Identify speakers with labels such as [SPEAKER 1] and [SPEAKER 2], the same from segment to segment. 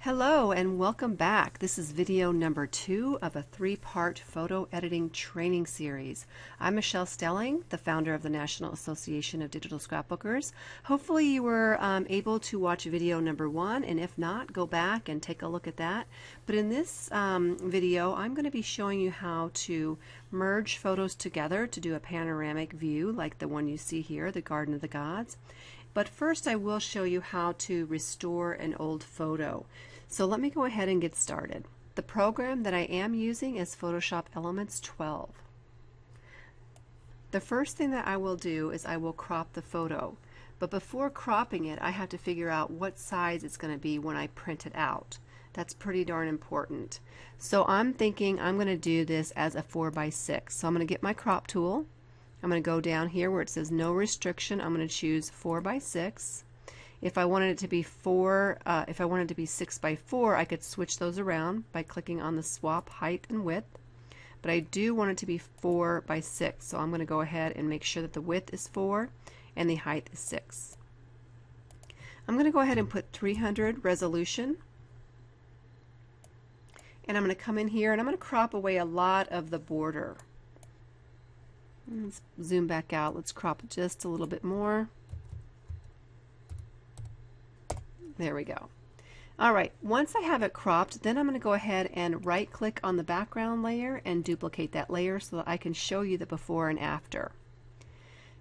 [SPEAKER 1] Hello and welcome back. This is video number 2 of a 3-part photo editing training series. I'm Michelle Stelling, the founder of the National Association of Digital Scrapbookers. Hopefully you were able to watch video number 1, and if not, go back and take a look at that. But in this video, I'm going to be showing you how to merge photos together to do a panoramic view like the one you see here, the Garden of the Gods. But first I will show you how to restore an old photo. So let me go ahead and get started. The program that I am using is Photoshop Elements 12. The first thing that I will do is I will crop the photo. But before cropping it, I have to figure out what size it's going to be when I print it out. That's pretty darn important. So I'm thinking I'm going to do this as a 4x6. So I'm going to get my crop tool. I'm going to go down here where it says no restriction. I'm going to choose 4x6. If I wanted it to be 6x4, I could switch those around by clicking on the swap height and width. But I do want it to be 4x6, so I'm going to go ahead and make sure that the width is 4 and the height is 6. I'm going to go ahead and put 300 resolution. And I'm going to come in here and I'm going to crop away a lot of the border. Let's zoom back out. Let's crop it just a little bit more. There we go. Alright, once I have it cropped, then I'm going to go ahead and right click on the background layer and duplicate that layer so that I can show you the before and after.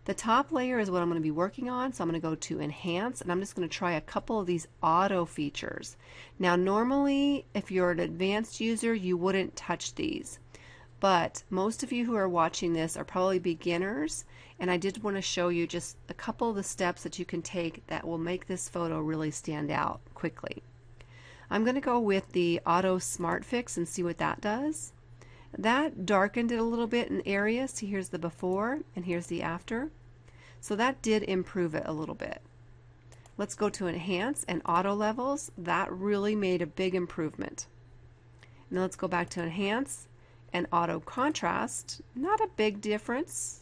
[SPEAKER 1] The top layer is what I'm going to be working on, so I'm going to go to Enhance, and I'm just going to try a couple of these auto features. Now normally, if you're an advanced user, you wouldn't touch these. But most of you who are watching this are probably beginners, and I did want to show you just a couple of the steps that you can take that will make this photo really stand out quickly. I'm going to go with the Auto Smart Fix and see what that does. That darkened it a little bit in areas. See, here's the before and here's the after. So that did improve it a little bit. Let's go to Enhance and Auto Levels. That really made a big improvement. Now let's go back to Enhance and Auto Contrast. Not a big difference.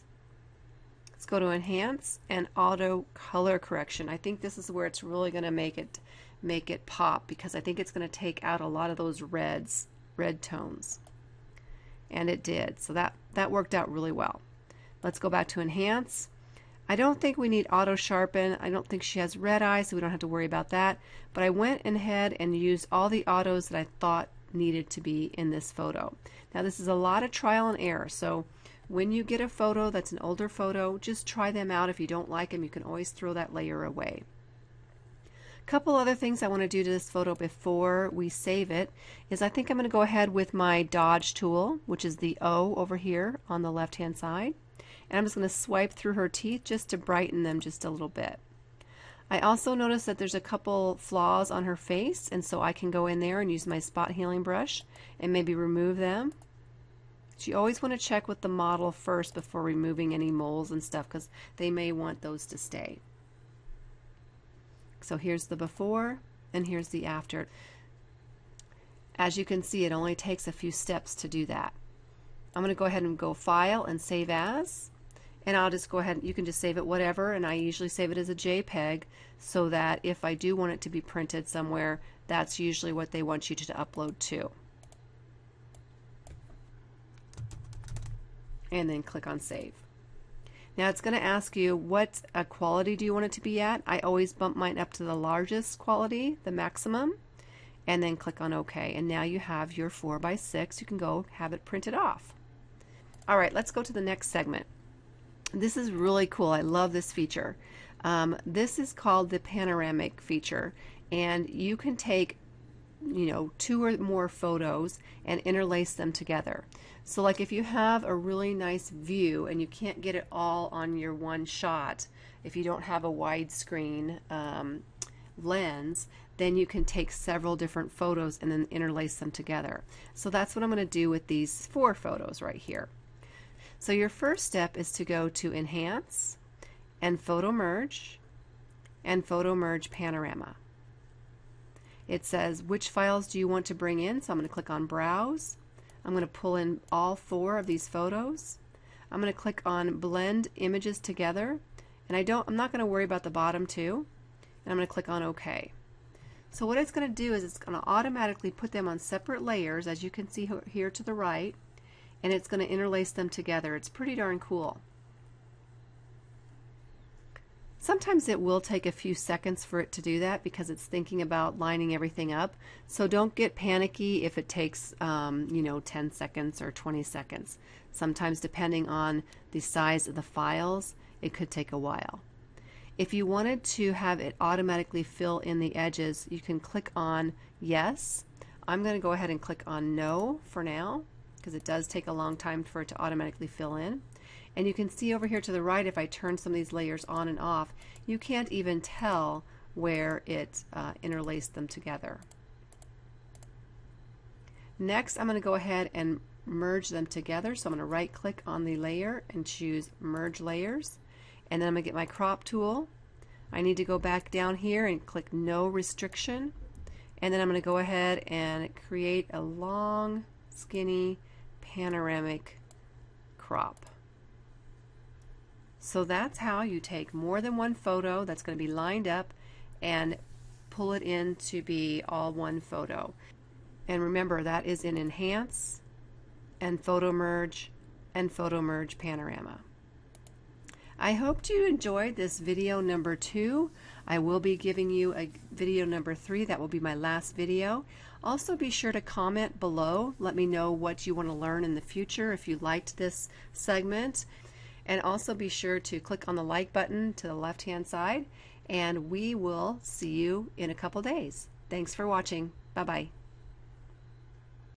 [SPEAKER 1] Let's go to Enhance and Auto Color Correction. I think this is where it's really going to make it pop, because I think it's going to take out a lot of those red tones. And it did. So that worked out really well. Let's go back to Enhance. I don't think we need Auto Sharpen. I don't think she has red eyes, so we don't have to worry about that. But I went ahead and used all the autos that I thought needed to be in this photo. Now this is a lot of trial and error, so when you get a photo that's an older photo, just try them out. If you don't like them, you can always throw that layer away. A couple other things I want to do to this photo before we save it is I think I'm going to go ahead with my Dodge tool, which is the O over here on the left hand side, and I'm just going to swipe through her teeth just to brighten them just a little bit. I also noticed that there's a couple flaws on her face, and so I can go in there and use my spot healing brush and maybe remove them. So you always want to check with the model first before removing any moles and stuff, because they may want those to stay. So here's the before and here's the after. As you can see, it only takes a few steps to do that. I'm going to go ahead and go File and Save As. And I'll just go ahead, you can just save it whatever, and I usually save it as a JPEG so that if I do want it to be printed somewhere, that's usually what they want you to upload to. And then click on Save. Now it's going to ask you what quality do you want it to be at. I always bump mine up to the largest quality, the maximum, and then click on OK. And now you have your 4x6. You can go have it printed off. Alright, let's go to the next segment. This is really cool. I love this feature. This is called the panoramic feature, and you can take 2 or more photos and interlace them together. So like if you have a really nice view and you can't get it all on your one shot, if you don't have a widescreen lens, then you can take several different photos and then interlace them together. So that's what I'm going to do with these 4 photos right here. So your first step is to go to Enhance and Photo Merge and Photo Merge Panorama. It says which files do you want to bring in, so I'm going to click on Browse. I'm going to pull in all 4 of these photos. I'm going to click on Blend Images Together, and I'm not going to worry about the bottom 2, and I'm going to click on OK. So what it's going to do is it's going to automatically put them on separate layers, as you can see here to the right, and it's going to interlace them together. It's pretty darn cool. Sometimes it will take a few seconds for it to do that because it's thinking about lining everything up. So don't get panicky if it takes 10 seconds or 20 seconds. Sometimes, depending on the size of the files, it could take a while. If you wanted to have it automatically fill in the edges, you can click on yes. I'm going to go ahead and click on no for now because it does take a long time for it to automatically fill in. And you can see over here to the right, if I turn some of these layers on and off, you can't even tell where it interlaced them together. Next, I'm going to go ahead and merge them together. So I'm going to right click on the layer and choose merge layers. And then I'm going to get my crop tool. I need to go back down here and click no restriction. And then I'm going to go ahead and create a long, skinny, panoramic crop. So that's how you take more than one photo that's going to be lined up and pull it in to be all one photo. And remember, that is in Enhance and Photo Merge Panorama. I hope you enjoyed this video number 2. I will be giving you a video number 3. That will be my last video. Also, be sure to comment below. Let me know what you want to learn in the future if you liked this segment. And also be sure to click on the like button to the left-hand side, and we will see you in a couple days. Thanks for watching. Bye-bye.